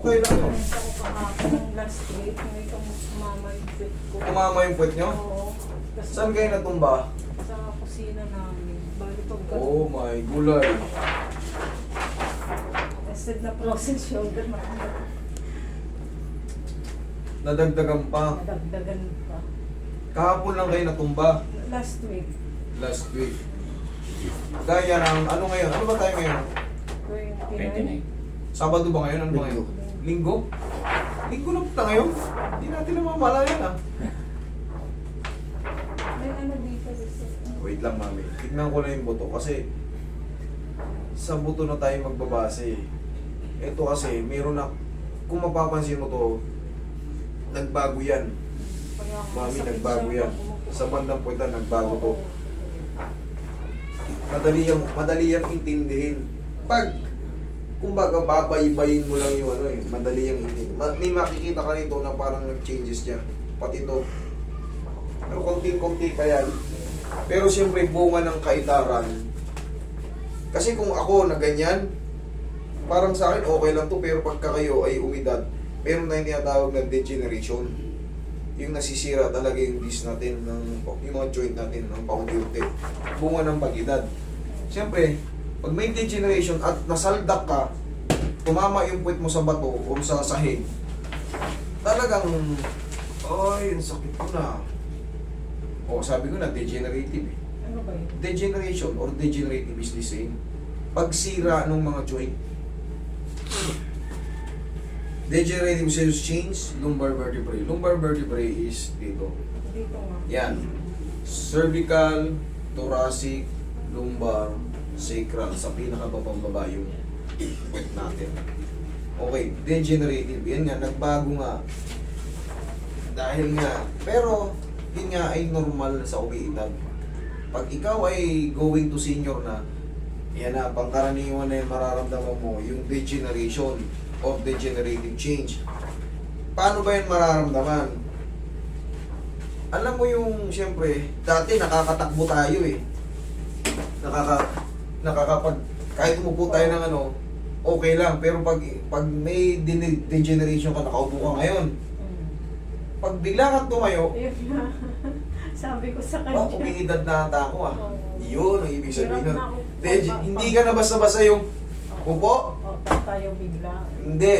kailan yun? Ako kahapon ng last week, may tumama yung foot ko. Tumama yung puwet nyo? Oo. Kasi Saan kayo natumba? sa kusina namin. Bali pag Oh my gulay. instead na frozen shoulder, Nadagdagan pa. nadagdagan pa. Kahapon lang kayo natumba. Last week, Last week. Gaya ng, ano ngayon? Ano ba tayo ngayon? 29. Sabado ba ngayon? Ano ba ngayon? Linggo? Linggo na punta ngayon? Hindi natin namamalayan ah. May ano dito. Wait lang mami. Tignan ko na yung buto kasi sa buto na tayo magbabase. Ito kasi, meron na, kung mapapansin mo to, nagbago yan. Kaya Mami, masakit nagbago siya yan. pag umupo. Sa bandang puwitan, nagbago to. Oo. Madali yang intindihin. Pag, kumbaga, babaybayin mo lang yung ano eh, madali yang intindihin. May makikita ka nito na parang nag-changes niya. Pati to. Pero konting-konti pa yan. Pero siyempre, bunga ng kaitaran. Kasi kung ako na ganyan, parang sa akin okay lang to, pero pagka kayo ay umidad, meron na yung tinatawag na degeneration. Yung nasisira talaga yung disc natin, yung mga joint natin, ng paunti-unti. Bunga ng pag-edad. Siyempre, pag may degeneration at nasaldak ka, tumama yung puwet mo sa bato o sa sahig, talagang, ay, ang sakit ko na. O, sabi ko na, degenerative eh. Ano ba yun? Degeneration or degenerative is the same. Pagsira ng mga joint. Degenerative cells change, lumbar vertebrae. Lumbar vertebrae is dito. Dito nga. Yan. Cervical, thoracic, lumbar, sacral. Sa pinakabababa yung puwet natin. Okay, degenerative. Yan nga, nagbago nga. Dahil nga, pero yun nga ay normal sa umiidad. Pag ikaw ay going to senior na, yan na, pangkaraniwan na yung mararamdaman mo, yung degeneration of degenerative change. Paano ba yan mararamdaman? Alam mo yung, siyempre, dati nakakatakbo tayo eh. Nakakapag, kahit umupo tayo ng ano, okay lang. Pero pag may degeneration ka, nakaupo ka ngayon, pag bigla kang tumayo, Ayun na. Sabi ko sa kanya. umiidad na ata ako ah. Yun ang ibig sabihin Hirap nun. na ako. Hindi ka na basta-basta yung upo. O, tayo bigla. Hindi.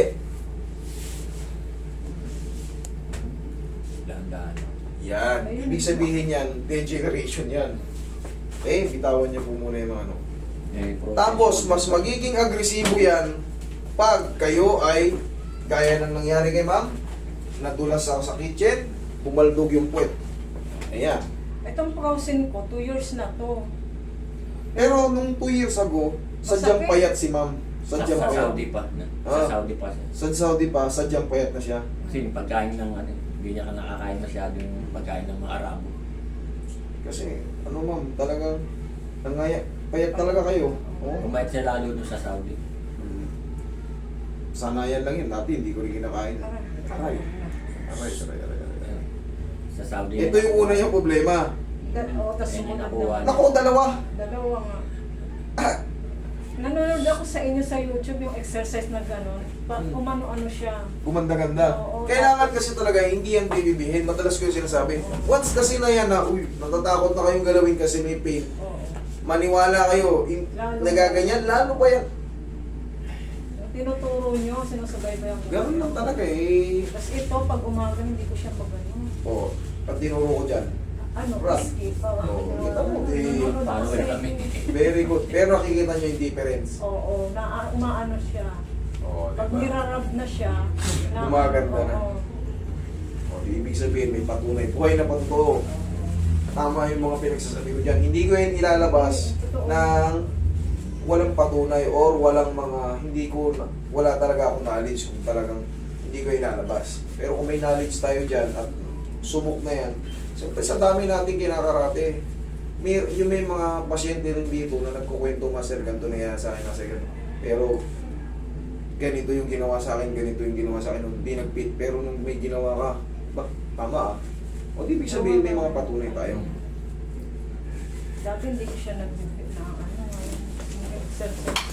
Dahan-dahan. Yan. Ibig sabihin yan, degeneration yan. Okay, bitawan niyo po muna yung mga ano. Tapos, mas magiging agresibo yan pag kayo ay, gaya ng nangyari kay ma'am, nadulas ako sa kitchen, bumaldog yung puwet. Ayan. Itong frozen ko, 2 years na to. Pero nung 2 years ago, sadyang Masakit. payat si ma'am. Sa Sadyang payat. Saudi pa. Sa Ah. Saudi pa siya. Sa Saudi pa, sadyang payat na siya. Kasi yung pagkain ng ano, hindi niya ka nakakain masyado yung pagkain ng mga Arabo. Kasi, ano ma'am, talagang, nangaya, payat talaga kayo. Oh. Kumain siya lalo doon sa Saudi. Sanayan lang yun. Dati hindi ko rin kinakain. Aray. Aray. Ayun. Sa Saudi. Ito yung una yung problema. O, tas Ayun yung sumunod nakuha na. niya. Naku, dalawa. Dalawa nga. Nanonood ako sa inyo sa YouTube yung exercise na gano'n. Umano-ano siya. Gumanda-ganda. Oo. Kailangan kasi talaga, hindi yan bibibihin. Madalas ko yung sinasabi. Once kasi na yan na, uy, natatakot na kayong galawin kasi may pain. Oo. Maniwala kayo, Lalo. nagaganyan, lalo pa yan. Yung tinuturo nyo, sinusubaybayan ko. Ganun lang talaga eh. Tapos ito, pag umaga, hindi ko siya pag ano. Oo, pag tinuro ko dyan, Ano, Rough. risky pa. Oo, kita mo, eh. Nanonood Paano ako sa kami? inyo. very good. Pero nakikita nyo yung difference. Oo, umaano siya. Oo, Pag diba? nirarab na siya, Gumaganda na. Oo. O, ibig sabihin, may patunay. Buhay na pagtoo. Tama yung mga pinagsasabi ko dyan. Hindi ko yan ilalabas ng walang patunay or walang mga, wala talaga akong knowledge kung talagang hindi ko ilalabas. Pero kung may knowledge tayo dyan at subok na yan, siyempre sa dami natin kinakarate. May mga pasyente rin dito na nagkukwento, Master, ganito na yan sa akin, Master, ganito. Pero, ganito yung ginawa sa akin, ganito yung ginawa sa akin, nung hindi nag-fit, pero nung may ginawa ka, tama ah. O di ibig sabihin may mga patunay tayo. Dati hindi ko siya nag-fit na ano, yung exercise.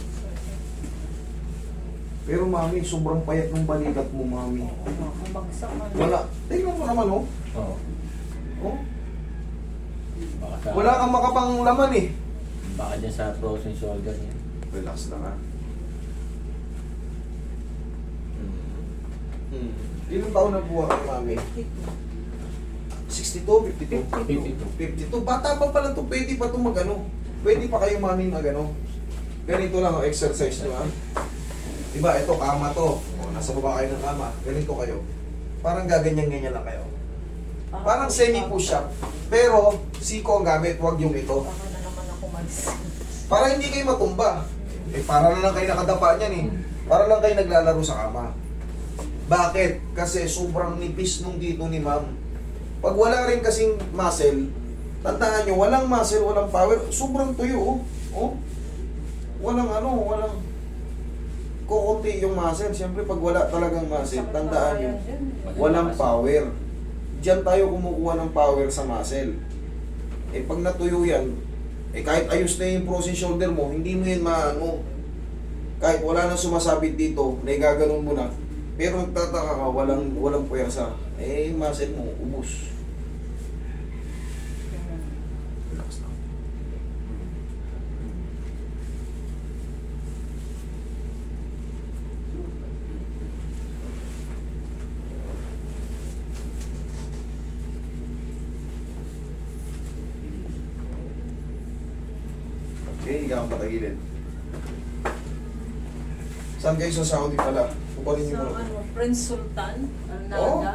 Pero mami, sobrang payat ng balikat mo, mami. Oo, umagsak man. Wala. Tingnan mo naman, oh. Oo. Oh. Baka sa, Wala kang makapang laman eh. baka dyan sa frozen shoulder niya. Relax lang ha. Ilang taon na buha kay mami? 62, 52? 52. Bata pa pala to, pwede pa to magano. Pwede pa kayo mami magano. Ganito lang ang exercise nyo ha. Diba, ito kama to. O, nasa baba kayo ng kama. Ganito kayo. Parang gaganyan-ganyan lang kayo. Parang semi-push up. Pero, siko ang gamit, huwag yung ito. Baka na naman ako malis. Para hindi kayo matumba. Eh, para na lang kayo nakadapa niyan eh. Para lang kayo naglalaro sa kama. Bakit? Kasi sobrang nipis nung dito ni ma'am. Pag wala rin kasing muscle, tandaan nyo, walang muscle, walang power, sobrang tuyo oh. Oh. Walang walang kukunti yung muscle. Siyempre pag wala talagang muscle, tandaan nyo, walang power. Diyan tayo kumukuha ng power sa muscle. Eh pag natuyo yan, eh kahit ayos na yung frozen shoulder mo, hindi mo yan maano. Kahit wala nang sumasabit dito, naigaganon mo na. Pero nagtataka ka, walang puwersa. Eh, yung muscle mo, ubos. Relax lang. Okay, higa kang patagilid. Saan kayo sa Saudi pala? Kuparin niyo Sa muna. Prince Sultan, Al-Nada.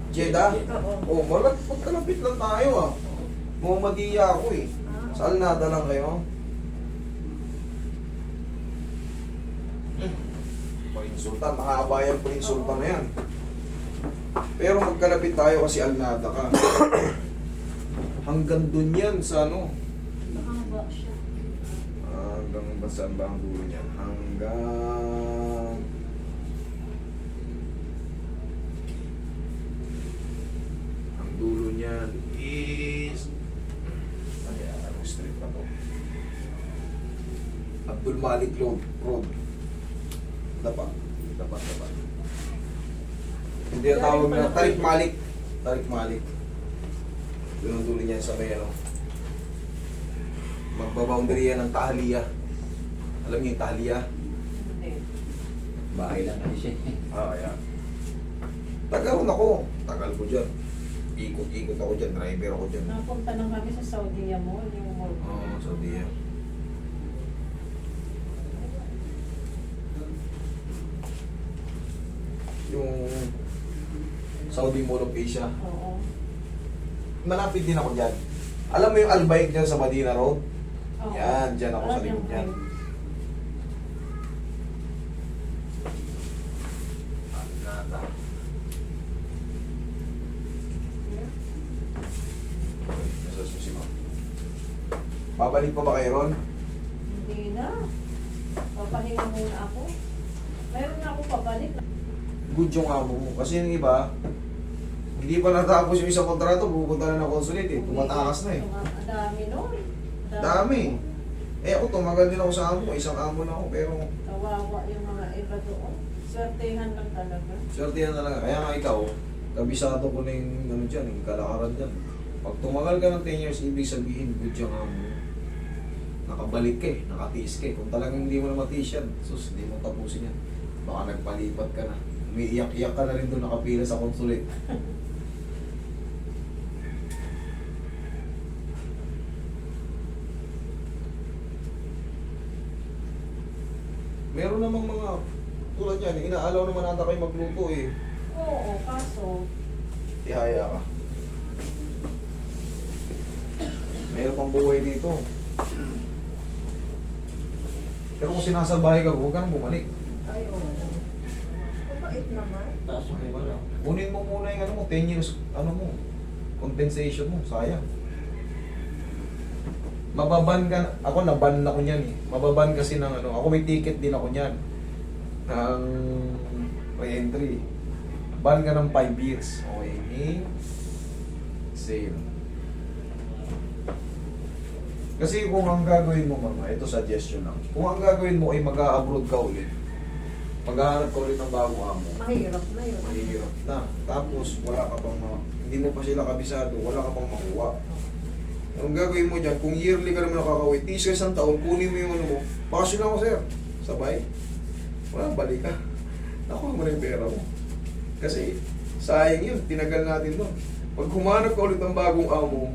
Jeddah? Oo. Oh, magkalapit lang tayo ah. Muhammadiyya ako eh. Sa Al-Nada lang kayo. Prince Sultan, nakaabayan Prince Sultan na yan. Pero magkalapit tayo kasi Al-Nada ka. Hanggang dun yan sa ano. Mahaba siya. Hanggang ba saan ba ang dulo niyan? Hanggang... Ang dulo niyan is... Anong street na to? Abdul Malik Road. Dapat. Hindi ang tawag na Tariq Malik. Doon ang dulo niyan sa may ano. Magbaboundary yan ng Tahliya. Alam niyo yung Tahliya? Hindi. Bahay lang kasi siya. Yan. Tagal ako. Tagal ko dyan. Ikot-ikot ako dyan. Driver ako dyan. Napunta lang kami sa Saudi Mall, yung mall. Oo, Saudi yan. Yung Saudi Mall of Asia. Oo. Malapit din ako dyan. Alam mo yung Al-Baik dyan sa Madina Road? Oo. Yan, dyan ako sa Alam likod yung yan. friend. Nada. Nasa susi mo. Babalik pa ba kayo ron? Hindi na. Papahinga muna ako. Mayroon na ako pabalik. Good yung amo mo. Kasi yung iba, hindi pa natapos yung isang kontrato, pupunta na ng consulate eh. Tumatakas na eh. Ang dami nun. Dami. Eh ako, tumagal din ako sa amo. Isang amo na ako, pero Kawawa yung mga iba doon. Swertehan lang talaga. swerte yan talaga. Kaya nga ikaw, kabisado ko na yung ano dyan, yung kalakaran dyan. Pag tumagal ka ng 10 years, ibig sabihin, good yung amo mo. Nakabalik ka eh, nakatiis ka eh. Kung talagang hindi mo na matiis yan, sus, hindi mo tapusin yan. Baka nagpalipat ka na. Umiiyak-iyak ka na rin doon nakapila sa consulate. Meron namang mga tulad yan, inaalaw naman ata kayo magluto eh. Oo, kaso Ihaya ka. Meron pang buhay dito. Pero kung sinasalbahe ka, huwag ka nang bumalik. ay oo. Mabait naman. Taas mo Okay, ba wala. lang? Kunin mo muna yung ano mo, 10 years, ano mo, compensation mo, sayang. Mababan ka, ako naban ako niyan eh. Mababan kasi ng ano, ako may ticket din ako niyan. Ng re-entry. Ban ka ng 5 years. Okay, sale. Kasi kung ang gagawin mo mga, ito suggestion lang. Kung ang gagawin mo ay mag-abroad ka ulit, Maghahanap ka ulit ng bagong amo. Mahirap na yun. Mahirap na. Tapos, wala ka pang hindi mo pa sila kabisado, wala ka pang makuha. Ang gagawin mo dyan, kung yearly ka naman nakakawin, tiis ka isang taon, kunin mo yung ano mo, bakasyon ako sir, sabay. Wala, balik ka. Nakuha mo na yung pera mo. Kasi, sayang yun, tinagal natin doon. Pag humanap ka ulit ng bagong amo,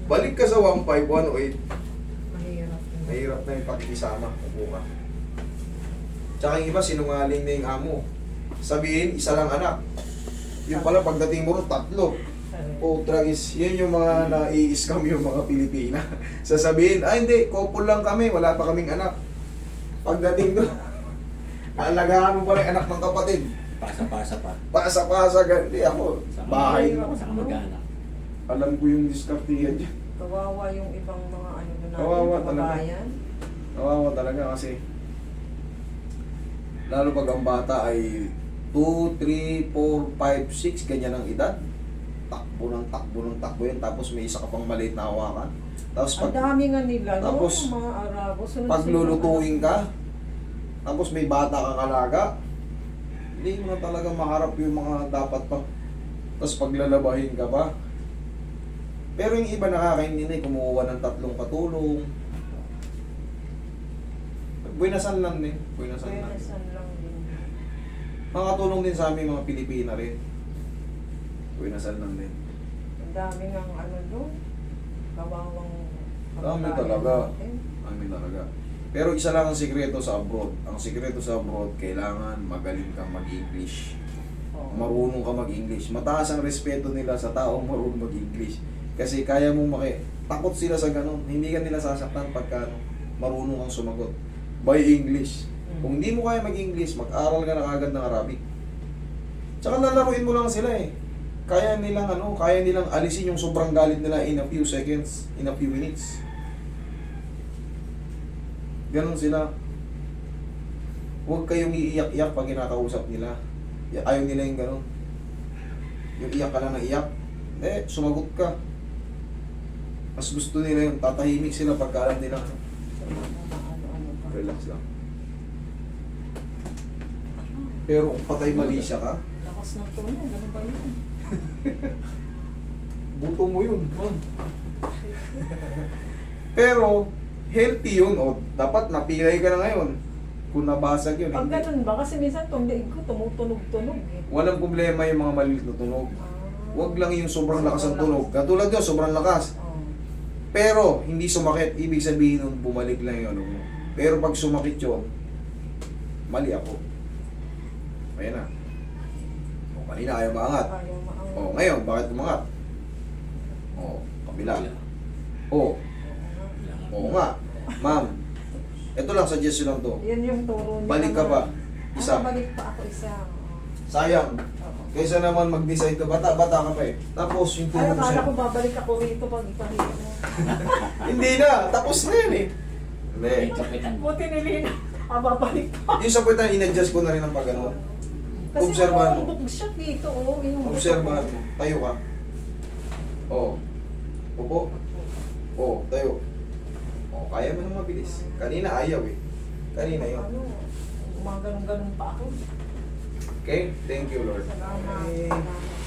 balik ka sa 1.5, 1.8, Mahirap. mahirap na yung pakikisama. Upo ka. Tsaka yung iba, sinungaling na yung amo. Sabihin, isa lang anak. Yung pala, pagdating mo ron, 3. O tragis, yun yung mga nai-scam yung mga Pilipina. Sasabihin, hindi, couple lang kami, wala pa kaming anak. Pagdating doon, alagaan mo pa rin anak ng kapatid. Pasa-pasa pa. Pasa-pasa, ganti ako. Bahay. Sa kamag-anak. Alam ko yung diskartiya dyan. Kawawa yung ibang mga ano na Kawawa talaga. kababayan. Kawawa talaga kasi lalo pag ang bata ay 2, 3, 4, 5, 6, ganyan ang edad. Takbo ng takbo yan. Tapos may isa ka pang maliit na hawakan. Tapos Ang pag dami nga nila, Tapos, no? Mga Arabo. Sunod paglulutuin ka, tapos may bata kang alaga, hindi mo na talaga maharap yung mga dapat pa. Tapos paglalabahin ka pa. Pero yung iba nakakaintindi na kumuha ng 3 katulong. Buwinasan lang din. Buwinasan lang. Buwinasan lang din. Makatulong din sa amin mga Pilipina rin. Buwinasan lang din. Ang dami nga ano doon. Kawawang Dami kababayan talaga. natin. Amin talaga. Pero isa lang ang sikreto sa abroad. Ang sikreto sa abroad, kailangan magaling kang mag-English. Oo. Marunong ka mag-English. Mataas ang respeto nila sa taong marunong mag-English. Kasi kaya mong takot sila sa ganun. Hindi ka nila sasaktan pagka marunong kang sumagot. By English. Kung hindi mo kaya mag-English, mag-aral ka na kagad ng Arabic. Tsaka lalaruin mo lang sila eh. Kaya nilang alisin yung sobrang galit nila in a few seconds, in a few minutes. Ganon sila. Huwag kayong iiyak-iyak pag kinakausap nila. Ayaw nila yung ganon. Yung iyak ka lang ng iyak. Sumagot ka. Mas gusto nila yung tatahimik sila pagka alam nila. Ano-ano pa. Relax lang. Pero kung patay mali siya ka, Lakas ng tono, ganun ba yun? buto mo yun. Pero, healthy yun. O, dapat napilay ka na ngayon. Kung nabasag yun. Pag Hindi. ganun ba? Kasi minsan itong liig ko tumutunog-tunog eh. Walang problema yung mga maliit na tunog. Huwag lang yung sobrang lakas ng tunog. Katulad yun, sobrang lakas. Oo. Pero, hindi sumakit. Ibig sabihin nun, bumalik lang yung ano mo. Pero pag sumakit yun, mali ako. Ayan na. O, kanina ayaw maangat. Ayaw maangat. O, ngayon, bakit umangat? O, kabila. O, oo nga. Ma'am, ito lang, suggestion lang to. Yan yung turo niya. Balik ka pa. Isa. Balik pa ako isa. Oo. Sayang. Oo. Kaysa naman mag-decide ka, bata ka pa eh. Tapos yung Ay, turo ko akala sa'yo. ko babalik ako rito pag ipahito. Hindi na, tapos na yun eh. Hindi. Kapitan. Buti nilina. Babalik pa. Yung sa puwitan, in-adjust ko na rin ang pag-ano. Kasi Obserbahan mo. nakaumbok siya dito. Oh, yung Obserbahan mo. Tayo ka. Oo. Upo. Oo, tayo. Oo, kaya mo nang mabilis. Kanina ayaw eh. Kanina yun. Ano, gumaganon-ganon pa ako. Okay? Thank you, Lord. Salamat. Okay. Salamat.